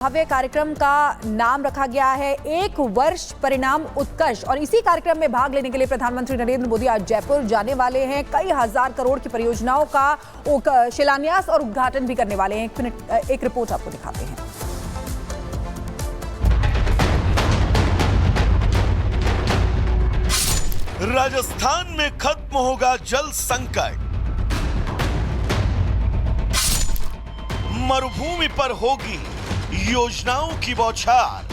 भव्य कार्यक्रम का नाम रखा गया है एक वर्ष परिणाम उत्कर्ष और इसी कार्यक्रम में भाग लेने के लिए प्रधानमंत्री नरेंद्र मोदी आज जयपुर जाने वाले हैं। कई हजार करोड़ की परियोजनाओं का शिलान्यास और उद्घाटन भी करने वाले हैं। एक रिपोर्ट आपको दिखाते हैं। राजस्थान में खत्म होगा जल संकट, मरुभूमि पर होगी योजनाओं की बौछार।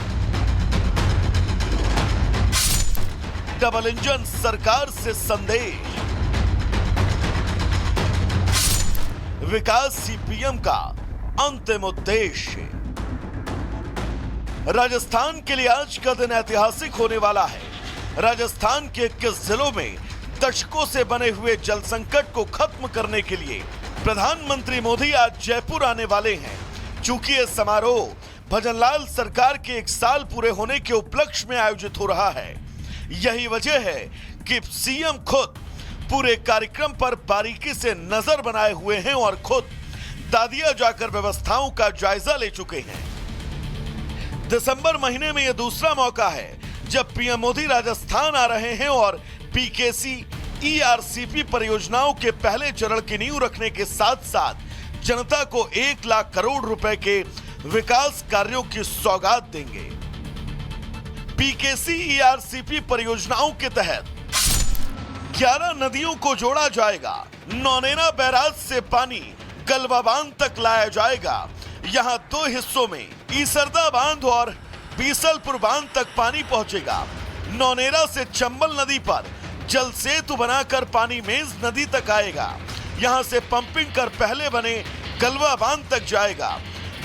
डबल इंजन सरकार से संदेश, विकास ही पीएम का अंतिम उद्देश्य। राजस्थान के लिए आज का दिन ऐतिहासिक होने वाला है। राजस्थान के 21 जिलों में दशकों से बने हुए जल संकट को खत्म करने के लिए प्रधानमंत्री मोदी आज जयपुर आने वाले हैं। चूंकि यह समारोह भजनलाल सरकार के 1 साल पूरे होने के उपलक्ष्य में आयोजित हो रहा है, यही वजह है कि सीएम खुद पूरे कार्यक्रम पर बारीकी से नजर बनाए हुए हैं और खुद दादिया जाकर व्यवस्थाओं का जायजा ले चुके हैं। दिसंबर महीने में यह दूसरा मौका है जब पीएम मोदी राजस्थान आ रहे हैं और पीकेसी ईआरसीपी परियोजनाओं के पहले चरण की नींव रखने के साथ साथ जनता को 1 लाख करोड़ रुपए के विकास कार्यों की सौगात देंगे। पीकेसी ईआरसीपी परियोजनाओं के तहत 11 नदियों को जोड़ा जाएगा। नौनेरा बैराज से पानी गलवा बांध तक लाया जाएगा। यहां 2 हिस्सों में ईसरदा बांध और बीसलपुर बांध तक पानी पहुंचेगा। नौनेरा से चंबल नदी पर जल सेतु बनाकर पानी मेज नदी तक आएगा। यहां से पंपिंग कर पहले बने गलवा बांध तक जाएगा।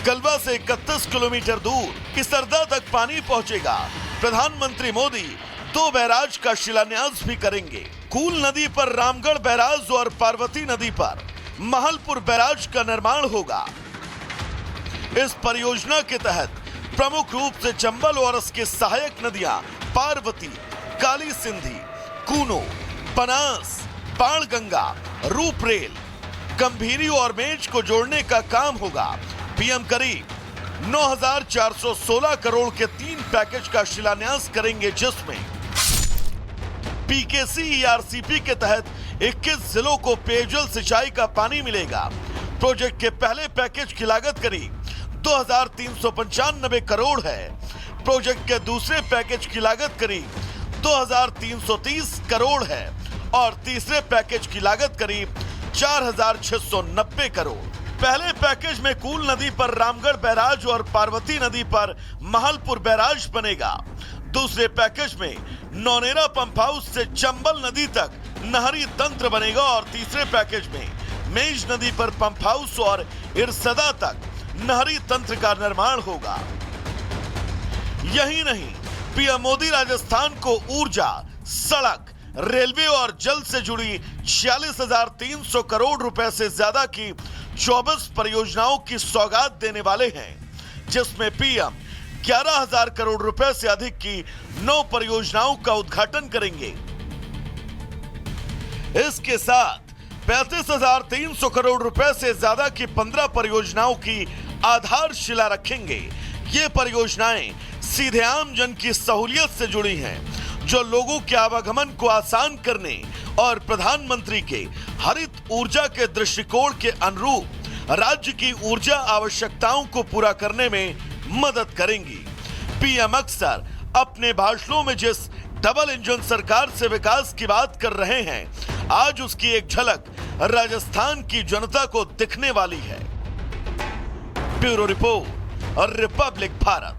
गलवा से 31 किलोमीटर दूर इसरदा तक पानी पहुंचेगा। प्रधानमंत्री मोदी 2 बैराज का शिलान्यास भी करेंगे। कूल नदी पर रामगढ़ बैराज और पार्वती नदी पर महलपुर बैराज का निर्माण होगा। इस परियोजना के तहत प्रमुख रूप से चंबल और उसके सहायक नदियां पार्वती, काली सिंधी, कूनो, बनास, बाणगंगा, रूपरेल, गंभीरी और मेज को जोड़ने का काम होगा। पीएम करीब 9,416 करोड़ के 3 पैकेज का शिलान्यास करेंगे, जिसमें पीकेसी ईआरसीपी के तहत 21 जिलों को पेयजल सिंचाई का पानी मिलेगा। प्रोजेक्ट के पहले पैकेज की लागत करीब 2,395 करोड़ है। प्रोजेक्ट के दूसरे पैकेज की लागत करीब 2,330 करोड़ है और तीसरे पैकेज की लागत करीब 4,690 करोड़। पहले पैकेज में कूल नदी पर रामगढ़ बैराज और पार्वती नदी पर महलपुर बैराज बनेगा। दूसरे पैकेज में नौनेरा पंप हाउस से चंबल नदी तक नहरी तंत्र बनेगा और तीसरे पैकेज में मेज नदी पर पंप हाउस और इरसदा तक नहरी तंत्र का निर्माण होगा। यही नहीं, पीएम मोदी राजस्थान को ऊर्जा, सड़क, रेलवे और जल से जुड़ी 46,300 करोड़ रुपए से ज्यादा की 24 परियोजनाओं की सौगात देने वाले हैं, जिसमें पीएम 11,000 करोड़ रुपए से अधिक की 9 परियोजनाओं का उद्घाटन करेंगे। इसके साथ 35,300 करोड़ रुपए से ज्यादा की 15 परियोजनाओं की आधारशिला रखेंगे। ये परियोजनाएं सीधे आम जन की सहूलियत से जुड़ी हैं, जो लोगों के आवागमन को आसान करने और प्रधानमंत्री के हरित ऊर्जा के दृष्टिकोण के अनुरूप राज्य की ऊर्जा आवश्यकताओं को पूरा करने में मदद करेंगी। पीएम अक्सर अपने भाषणों में जिस डबल इंजन सरकार से विकास की बात कर रहे हैं, आज उसकी एक झलक राजस्थान की जनता को दिखने वाली है। ब्यूरो रिपोर्ट और रिपब्लिक भारत।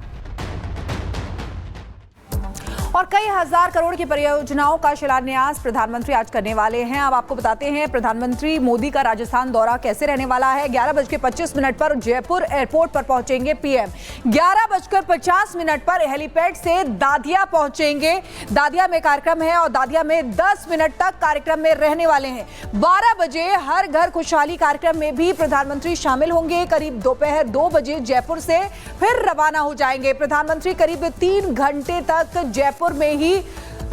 और कई हजार करोड़ की परियोजनाओं का शिलान्यास प्रधानमंत्री आज करने वाले हैं। अब आपको बताते हैं प्रधानमंत्री मोदी का राजस्थान दौरा कैसे रहने वाला है। 11:25 पर जयपुर एयरपोर्ट पर पहुंचेंगे पीएम। 11:50 पर हेलीपैड से दादिया पहुंचेंगे। दादिया में कार्यक्रम है और दादिया में 10 मिनट तक कार्यक्रम में रहने वाले हैं। 12 बजे हर घर खुशहाली कार्यक्रम में भी प्रधानमंत्री शामिल होंगे। करीब दोपहर 2 बजे जयपुर से फिर रवाना हो जाएंगे। प्रधानमंत्री करीब 3 घंटे तक जयपुर में ही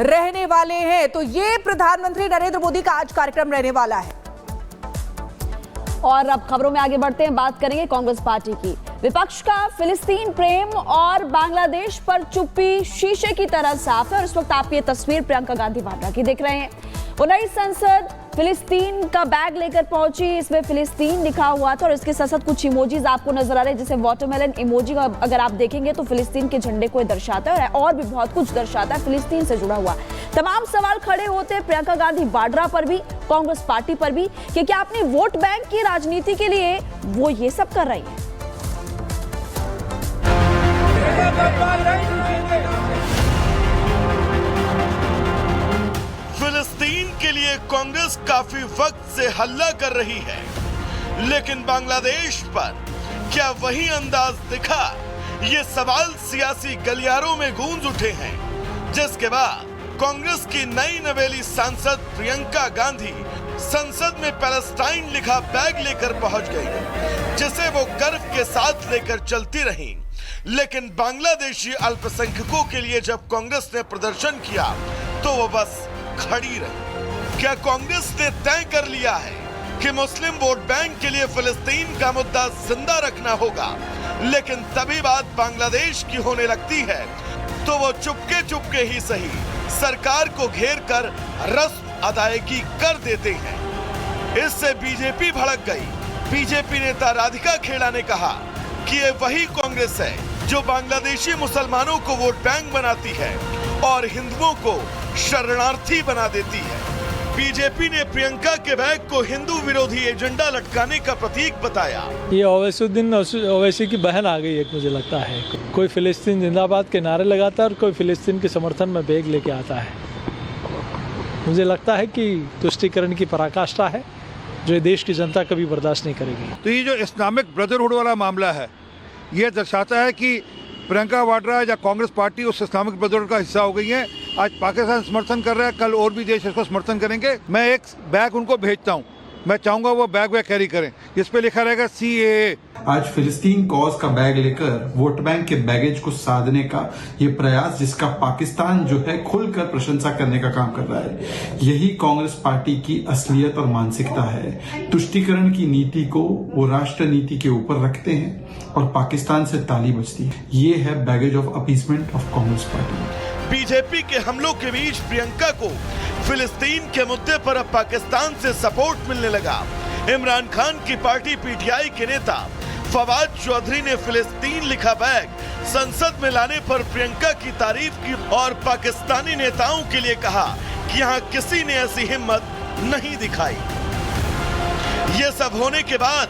रहने वाले हैं। तो ये प्रधानमंत्री नरेंद्र मोदी का आज कार्यक्रम रहने वाला है। और अब खबरों में आगे बढ़ते हैं, बात करेंगे कांग्रेस पार्टी की। विपक्ष का फिलिस्तीन प्रेम और बांग्लादेश पर चुप्पी शीशे की तरह साफ है। और इस वक्त आप ये तस्वीर प्रियंका गांधी वाड्रा की देख रहे हैं। वो नई संसद फिलिस्तीन का बैग लेकर पहुंची, इसमें फिलिस्तीन लिखा हुआ था और इसके साथ साथ कुछ इमोजीज आपको नजर आ रहे हैं, जैसे वाटरमेलन इमोजी का अगर आप देखेंगे तो फिलिस्तीन के झंडे को दर्शाता है और भी बहुत कुछ दर्शाता है फिलिस्तीन से जुड़ा हुआ। तमाम सवाल खड़े होते हैं प्रियंका गांधी वाड्रा पर भी, कांग्रेस पार्टी पर भी, कि क्या अपनी वोट बैंक की राजनीति के लिए वो ये सब कर रही है। फिलिस्तीन के लिए कांग्रेस काफी वक्त से हल्ला कर रही है, लेकिन बांग्लादेश पर क्या वही अंदाज दिखा? ये सवाल सियासी गलियारों में गूंज उठे हैं, जिसके बाद कांग्रेस की नई नवेली सांसद प्रियंका गांधी संसद में पैलेस्टाइन लिखा बैग लेकर पहुंच गई, जिसे वो गर्व के साथ लेकर चलती रहीं। लेकिन बांग्लादेशी अल्पसंख्यकों के लिए जब कांग्रेस ने प्रदर्शन किया तो वो बस खड़ी रही। क्या कांग्रेस ने तय कर लिया है कि मुस्लिम वोट बैंक के लिए फिलिस्तीन का मुद्दा जिंदा रखना होगा? लेकिन तभी बात बांग्लादेश की होने लगती है तो वो चुपके चुपके ही सही सरकार को घेर कर रस्म अदायगी कर देते हैं। इससे बीजेपी भड़क गई। बीजेपी नेता राधिका खेड़ा ने कहा कि ये वही कांग्रेस है जो बांग्लादेशी मुसलमानों को वोट बैंक बनाती है और हिंदुओं को शरणार्थी बना देती है। बीजेपी ने प्रियंका के बैग को हिंदू विरोधी एजेंडा लटकाने का प्रतीक बताया। ये ओवैसुद्दीन ओवैसी की बहन आ गई एक, मुझे लगता है। कोई फिलिस्तीन जिंदाबाद के नारे लगाता है और कोई फिलिस्तीन के समर्थन में बैग लेके आता है। मुझे लगता है कि तुष्टीकरण की पराकाष्ठा है जो देश की जनता कभी बर्दाश्त नहीं करेगी। तो ये जो इस्लामिक ब्रदरहुड वाला मामला है, ये दर्शाता है कि प्रियंका वाड्रा या कांग्रेस पार्टी उस इस्लामिक ब्रदरहुड का हिस्सा हो गई है। आज पाकिस्तान समर्थन कर रहा है, कल और भी देश इसको समर्थन करेंगे। मैं एक बैग उनको भेजता हूँ, मैं चाहूंगा वो बैग कैरी करें, जिस पे लिखा रहेगा CAA। आज फिलिस्तीन कॉज का बैग लेकर वोट बैंक के बैगेज को साधने का ये प्रयास, जिसका पाकिस्तान जो है खुलकर प्रशंसा करने का काम कर रहा है, यही कांग्रेस पार्टी की असलियत और मानसिकता है। तुष्टीकरण की नीति को वो राष्ट्र नीति के ऊपर रखते हैं और पाकिस्तान से ताली बजती है। ये है baggage of appeasement of Congress party. BJP के हमलों के बीच प्रियंका को फिलिस्तीन के मुद्दे पर अब पाकिस्तान से सपोर्ट मिलने लगा। इमरान खान की पार्टी PTI के नेता फवाद चौधरी ने फिलिस्तीन लिखा बैग संसद में लाने पर प्रियंका की तारीफ की और पाकिस्तानी नेताओं के लिए कहा कि यहाँ किसी ने ऐसी हिम्मत नहीं दिखाई। ये सब होने के बाद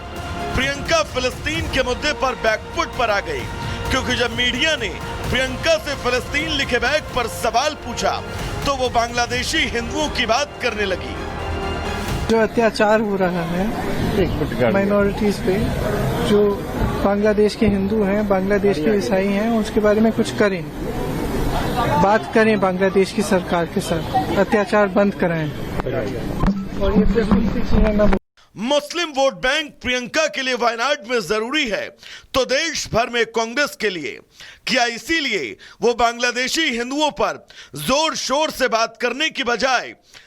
प्रियंका फिलिस्तीन के मुद्दे पर बैकफुट पर आ गई, क्योंकि जब मीडिया ने प्रियंका से फिलिस्तीन लिखे बैग पर सवाल पूछा तो वो बांग्लादेशी हिंदुओं की बात करने लगी। जो अत्याचार हो रहा है माइनॉरिटीज पे, जो बांग्लादेश के हिंदू हैं, बांग्लादेश के ईसाई हैं, उसके बारे में कुछ करें, बात करें बांग्लादेश की सरकार के साथ, अत्याचार बंद कराएं और ये चीजें न। मुस्लिम वोट बैंक प्रियंका के लिए वायनाड में जरूरी है तो देश भर में कांग्रेस के लिए क्या? इसीलिए वो बांग्लादेशी हिंदुओं पर जोर शोर से बात करने की बजाय